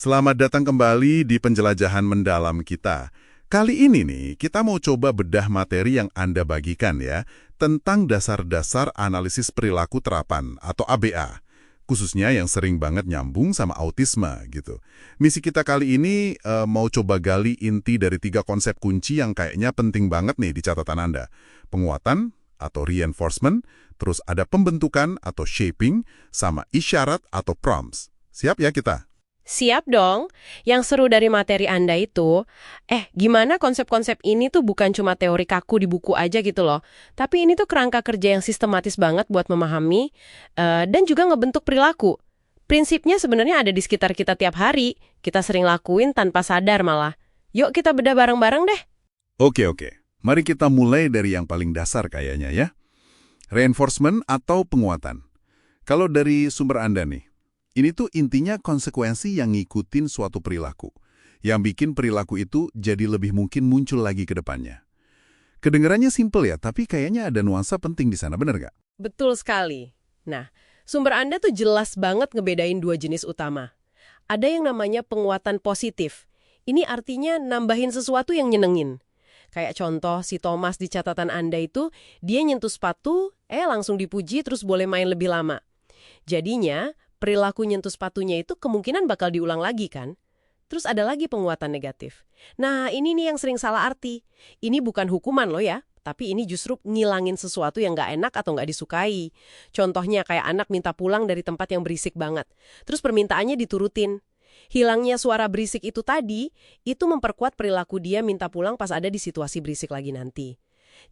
Selamat datang kembali di penjelajahan mendalam kita. Kali ini nih, kita mau coba bedah materi yang Anda bagikan ya, tentang dasar-dasar analisis perilaku terapan atau ABA. Khususnya yang sering banget nyambung sama autisme gitu. Misi kita kali ini mau coba gali inti dari 3 konsep kunci yang kayaknya penting banget nih di catatan Anda. Penguatan atau reinforcement, terus ada pembentukan atau shaping, sama isyarat atau prompts. Siap ya kita? Siap dong. Yang seru dari materi Anda itu, gimana konsep-konsep ini tuh bukan cuma teori kaku di buku aja gitu loh. Tapi ini tuh kerangka kerja yang sistematis banget buat memahami dan juga ngebentuk perilaku. Prinsipnya sebenarnya ada di sekitar kita tiap hari. Kita sering lakuin tanpa sadar malah. Yuk kita bedah bareng-bareng deh. Oke. Mari kita mulai dari yang paling dasar kayaknya ya. Reinforcement atau penguatan. Kalau dari sumber Anda nih, ini tuh intinya konsekuensi yang ngikutin suatu perilaku, yang bikin perilaku itu jadi lebih mungkin muncul lagi ke depannya. Kedengarannya simpel ya, tapi kayaknya ada nuansa penting di sana, bener nggak? Betul sekali. Nah, sumber Anda tuh jelas banget ngebedain 2 jenis utama. Ada yang namanya penguatan positif. Ini artinya nambahin sesuatu yang nyenengin. Kayak contoh si Thomas di catatan Anda itu, dia nyentuh sepatu, langsung dipuji terus boleh main lebih lama. Jadinya, perilaku nyentuh sepatunya itu kemungkinan bakal diulang lagi kan? Terus ada lagi penguatan negatif. Nah, ini nih yang sering salah arti. Ini bukan hukuman loh ya, tapi ini justru ngilangin sesuatu yang nggak enak atau nggak disukai. Contohnya kayak anak minta pulang dari tempat yang berisik banget. Terus permintaannya diturutin. Hilangnya suara berisik itu tadi, itu memperkuat perilaku dia minta pulang pas ada di situasi berisik lagi nanti.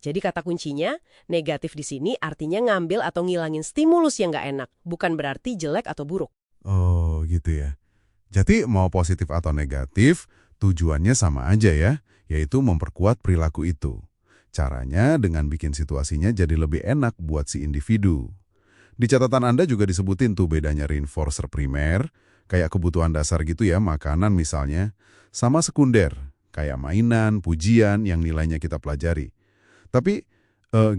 Jadi kata kuncinya, negatif di sini artinya ngambil atau ngilangin stimulus yang nggak enak, bukan berarti jelek atau buruk. Oh, gitu ya. Jadi mau positif atau negatif, tujuannya sama aja ya, yaitu memperkuat perilaku itu. Caranya dengan bikin situasinya jadi lebih enak buat si individu. Di catatan Anda juga disebutin tuh bedanya reinforcer primer, kayak kebutuhan dasar gitu ya, makanan misalnya, sama sekunder, kayak mainan, pujian yang nilainya kita pelajari. Tapi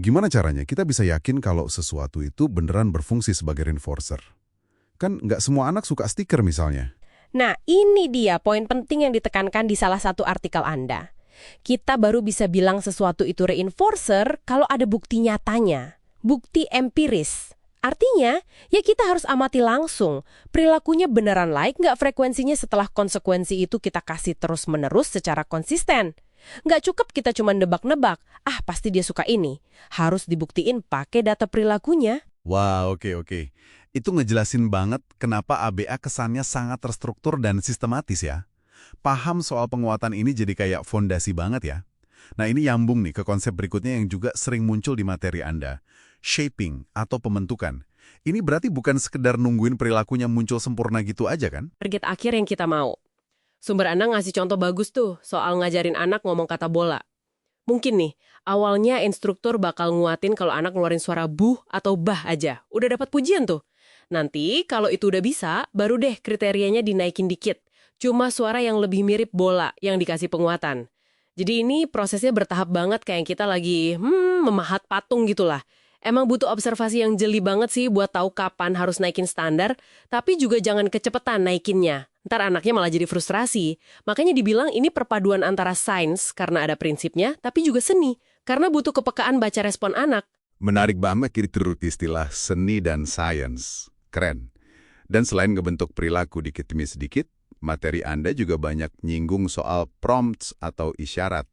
gimana caranya kita bisa yakin kalau sesuatu itu beneran berfungsi sebagai reinforcer? Kan nggak semua anak suka stiker misalnya. Nah, ini dia poin penting yang ditekankan di salah satu artikel Anda. Kita baru bisa bilang sesuatu itu reinforcer kalau ada bukti nyatanya, bukti empiris. Artinya, ya kita harus amati langsung. Perilakunya beneran nggak frekuensinya setelah konsekuensi itu kita kasih terus-menerus secara konsisten. Nggak cukup kita cuma nebak-nebak, pasti dia suka ini. Harus dibuktiin pakai data perilakunya. Wah, oke. Itu ngejelasin banget kenapa ABA kesannya sangat terstruktur dan sistematis ya. Paham soal penguatan ini jadi kayak fondasi banget ya. Nah ini nyambung nih ke konsep berikutnya yang juga sering muncul di materi Anda. Shaping atau pembentukan. Ini berarti bukan sekedar nungguin perilakunya muncul sempurna gitu aja kan? Target akhir yang kita mau. Sumber Anda ngasih contoh bagus tuh soal ngajarin anak ngomong kata bola. Mungkin nih, awalnya instruktur bakal nguatin kalau anak ngeluarin suara buh atau bah aja. Udah dapat pujian tuh. Nanti kalau itu udah bisa, baru deh kriterianya dinaikin dikit. Cuma suara yang lebih mirip bola yang dikasih penguatan. Jadi ini prosesnya bertahap banget kayak kita lagi memahat patung gitulah. Emang butuh observasi yang jeli banget sih buat tahu kapan harus naikin standar, tapi juga jangan kecepetan naikinnya. Ntar anaknya malah jadi frustrasi. Makanya dibilang ini perpaduan antara sains karena ada prinsipnya, tapi juga seni karena butuh kepekaan baca respon anak. Menarik banget turut istilah seni dan sains. Keren. Dan selain ngebentuk perilaku dikit demi sedikit, materi Anda juga banyak nyinggung soal prompts atau isyarat.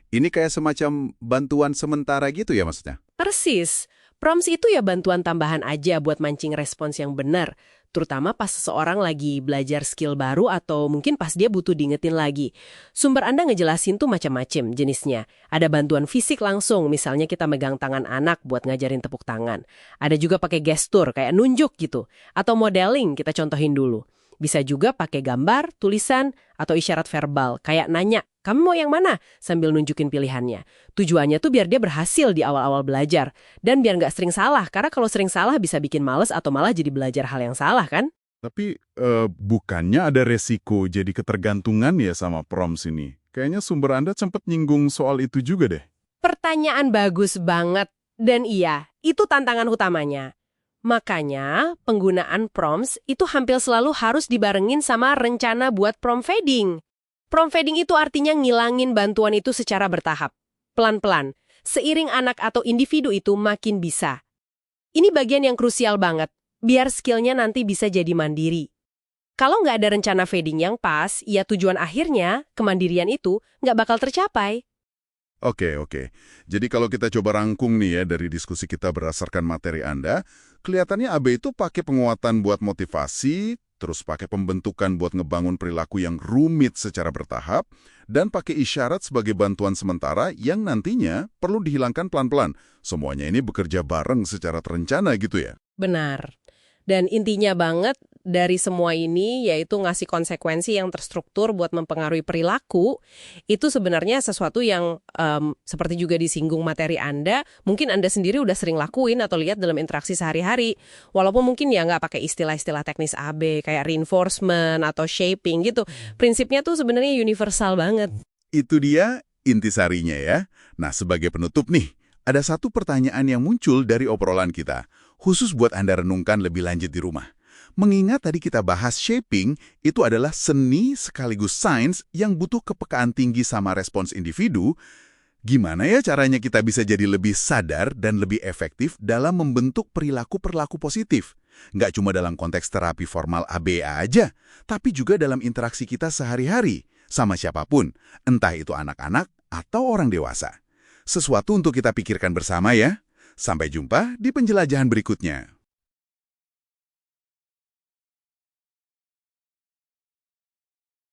Ini kayak semacam bantuan sementara gitu ya maksudnya? Persis. Prompts itu ya bantuan tambahan aja buat mancing respons yang benar. Terutama pas seseorang lagi belajar skill baru atau mungkin pas dia butuh diingetin lagi. Sumber Anda ngejelasin tuh macam-macam jenisnya. Ada bantuan fisik langsung, misalnya kita megang tangan anak buat ngajarin tepuk tangan. Ada juga pakai gestur, kayak nunjuk gitu. Atau modeling, kita contohin dulu. Bisa juga pakai gambar, tulisan, atau isyarat verbal, kayak nanya, kamu mau yang mana? Sambil nunjukin pilihannya. Tujuannya tuh biar dia berhasil di awal-awal belajar. Dan biar nggak sering salah, karena kalau sering salah bisa bikin males atau malah jadi belajar hal yang salah kan? Tapi bukannya ada resiko jadi ketergantungan ya sama prompts ini? Kayaknya sumber Anda sempat nyinggung soal itu juga deh. Pertanyaan bagus banget. Dan iya, itu tantangan utamanya. Makanya, penggunaan prompts itu hampir selalu harus dibarengin sama rencana buat prompt fading. Prompt fading itu artinya ngilangin bantuan itu secara bertahap. Pelan-pelan, seiring anak atau individu itu makin bisa. Ini bagian yang krusial banget, biar skillnya nanti bisa jadi mandiri. Kalau nggak ada rencana fading yang pas, ya tujuan akhirnya, kemandirian itu, nggak bakal tercapai. Oke. Jadi kalau kita coba rangkum nih ya dari diskusi kita berdasarkan materi Anda, kelihatannya AB itu pakai penguatan buat motivasi, terus pakai pembentukan buat ngebangun perilaku yang rumit secara bertahap, dan pakai isyarat sebagai bantuan sementara yang nantinya perlu dihilangkan pelan-pelan. Semuanya ini bekerja bareng secara terencana gitu ya? Benar. Dan intinya banget dari semua ini yaitu ngasih konsekuensi yang terstruktur buat mempengaruhi perilaku, itu sebenarnya sesuatu yang seperti juga disinggung materi Anda, mungkin Anda sendiri udah sering lakuin atau lihat dalam interaksi sehari-hari. Walaupun mungkin ya nggak pakai istilah-istilah teknis AB kayak reinforcement atau shaping gitu. Prinsipnya tuh sebenarnya universal banget. Itu dia intisarinya ya. Nah, sebagai penutup nih, ada satu pertanyaan yang muncul dari obrolan kita, khusus buat Anda renungkan lebih lanjut di rumah. Mengingat tadi kita bahas shaping, itu adalah seni sekaligus sains yang butuh kepekaan tinggi sama respons individu, gimana ya caranya kita bisa jadi lebih sadar dan lebih efektif dalam membentuk perilaku-perilaku positif? Nggak cuma dalam konteks terapi formal ABA aja, tapi juga dalam interaksi kita sehari-hari, sama siapapun, entah itu anak-anak atau orang dewasa. Sesuatu untuk kita pikirkan bersama ya. Sampai jumpa di penjelajahan berikutnya.